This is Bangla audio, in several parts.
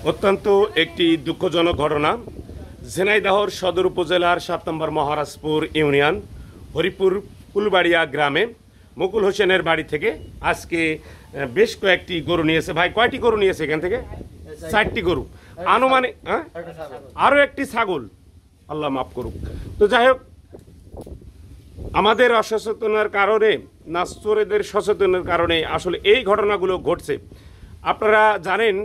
অত্যন্ত একটি দুঃখজনক ঘটনা। ঝিনাইদহ সদর উপজেলার ৭ নম্বর মহারাজপুর ইউনিয়ন হরিপুর কুলবাড়িয়া গ্রামে মুকুল হোসেনের বাড়ি থেকে আজকে বেশ কয়েকটি গরু নিয়েছে। ভাই, কয়টি গরু নিয়েছে এখান থেকে? 4টি গরু, আনুমানিক আরও একটি ছাগল, আল্লাহ মাফ করুক। তো যাই হোক, আমাদের অসচেতনার কারণে, চোরেদের সচেতনের কারণে আসলে এই ঘটনাগুলো ঘটছে। আপনারা জানেন,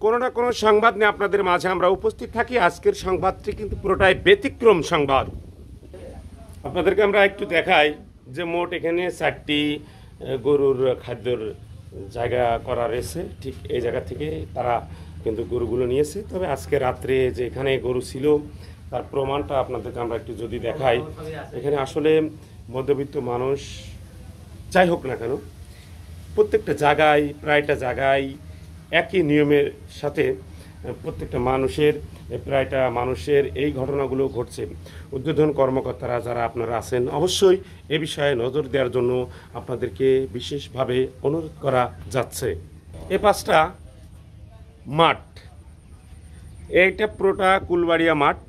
কোনো না কোনো সংবাদ নিয়ে আপনাদের মাঝে আমরা উপস্থিত থাকি। আজকের সংবাদটি কিন্তু পুরোটাই ব্যতিক্রম সংবাদ। আপনাদেরকে আমরা একটু দেখাই যে মোট এখানে 4টি গরুর খাদ্যর জায়গা করা রয়েছে। ঠিক এই জায়গা থেকে তারা কিন্তু গরুগুলো নিয়েছে। তবে আজকে রাত্রে যে এখানে গরু ছিল তার প্রমাণটা আপনাদেরকে আমরা একটু যদি দেখাই। এখানে আসলে মধ্যবিত্ত মানুষ, যাই হোক না কেন, প্রত্যেকটা জায়গায়, প্রায়টা জায়গায় একই নিয়মের সাথে প্রত্যেকটা মানুষের এই ঘটনাগুলো ঘটছে। ঊর্ধ্বতন কর্মকর্তারা যারা আপনারা আছেন, অবশ্যই এ বিষয়ে নজর দেওয়ার জন্য আপনাদেরকে বিশেষভাবে অনুরোধ করা যাচ্ছে। এ পাশটা মাঠ, এইটা পুরোটা কুলবাড়িয়া মাঠ।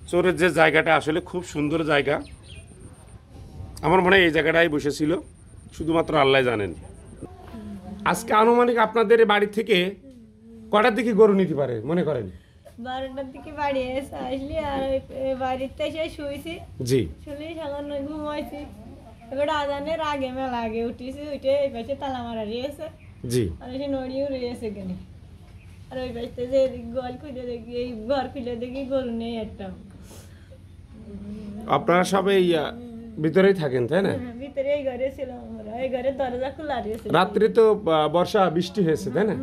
চোরের যে জায়গাটা আসলে খুব সুন্দর জায়গা। আমার মনে হয় এই জায়গাটাই বসেছিল, শুধুমাত্র আল্লাহ জানেন। আজকে আনুমানিক আপনাদের বাড়ি থেকে কটার দিকে গরু নিতে পারে মনে করেন? 12টার দিকে বাড়ি এসে আসলি, আর বাড়িতে এসে শুয়েছি। জি, শুনে সাধারণ ঘুমাইছি। এবার আজানের আগে মেলা আগে উঠেছি, উঠে এই পাশে তালা মারা রয়েছে। জি, আর এসে নড়িও রয়েছে কেন। আর ওই পাশে যে গোয়াল খুলে দেখি, এই ঘর খুলে দেখি গরু নেই একটা। আপনারা সবাই ভিতরেই থাকেন, তাই না? ভিতরে এই ঘরে ছিলাম আমরা, এই ঘরের দরজা খোলা রয়েছে। রাত্রে তো বর্ষা বৃষ্টি হয়েছে, তাই না?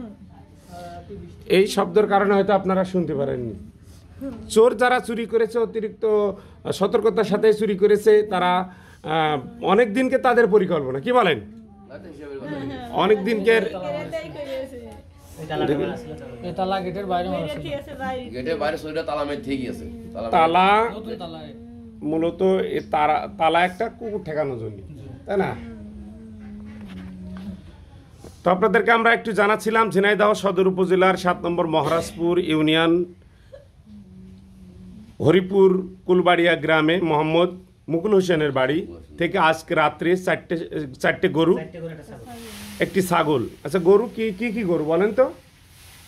এই শব্দের কারণে হয়তো আপনারা শুনতে পারেননি। চোর যারা চুরি করেছে, অতিরিক্ত সতর্কতার সাথে চুরি করেছে, তারা অনেক দিনকে তাদের পরিকল্পনা, কি বলেন? অনেক দিনকে তালা, মূলত তালা একটা কুকুর ঠেকানোর জন্য, তাই না? তো আপনাদেরকে আমরা একটু জানাচ্ছিলাম, ঝিনাইদহ সদর উপজেলার ৭ নম্বর মহারাজপুর ইউনিয়ন হরিপুর কুলবাড়িয়া গ্রামে মোহাম্মদ মুকুল হোসেনের বাড়ি থেকে আজকে রাত্রে 4টে গরু, একটি ছাগল। আচ্ছা, গরু কি কি গরু বলেন তো?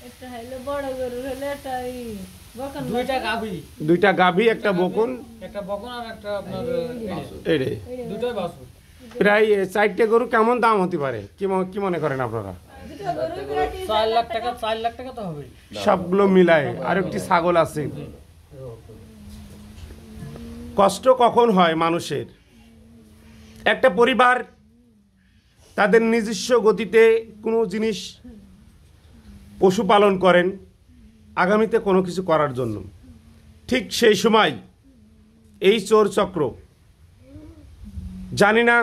একটা হলো বড় গরু, হলো একটা বকন, দুইটা গাভী, একটা বকন, আর একটা আপনার দুটোই বাছুর। প্রায় 4টে গরু কেমন দাম হতে পারে কি মনে করেন আপনারা? 4 লাখ টাকা তো হবে সবগুলো মিলায়। আর একটি ছাগল আছে। কষ্ট কখন হয় মানুষের? একটা পরিবার তাদের নিজস্ব গতিতে কোনো জিনিস পশুপালন করেন আগামীতে কোনো কিছু করার জন্য। ঠিক সেই সময় এই চোর চক্র, জানি না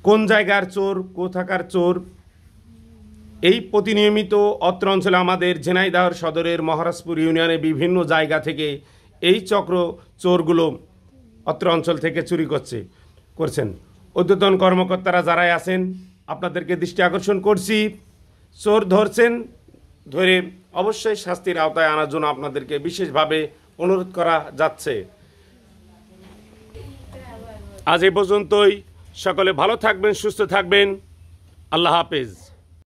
কোন জায়গার চোর, কোথাকার চোর, এই প্রতিনিয়মিত অত্র অঞ্চলে আমাদের ঝিনাইদহ সদরের মহারাজপুর ইউনিয়নে বিভিন্ন জায়গা থেকে এই চোরগুলো অত্র অঞ্চল থেকে চুরি করছেন। ঊর্ধ্বতন কর্মকর্তারা যারাই আছেন, আপনাদেরকে দৃষ্টি আকর্ষণ করছি, চোর ধরছেন, ধরে অবশ্যই শাস্তির আওতায় আনার জন্য আপনাদেরকে বিশেষভাবে অনুরোধ করা যাচ্ছে। আজ এই পর্যন্তই। সকলে ভালো থাকবেন, সুস্থ থাকবেন। আল্লাহ হাফেজ।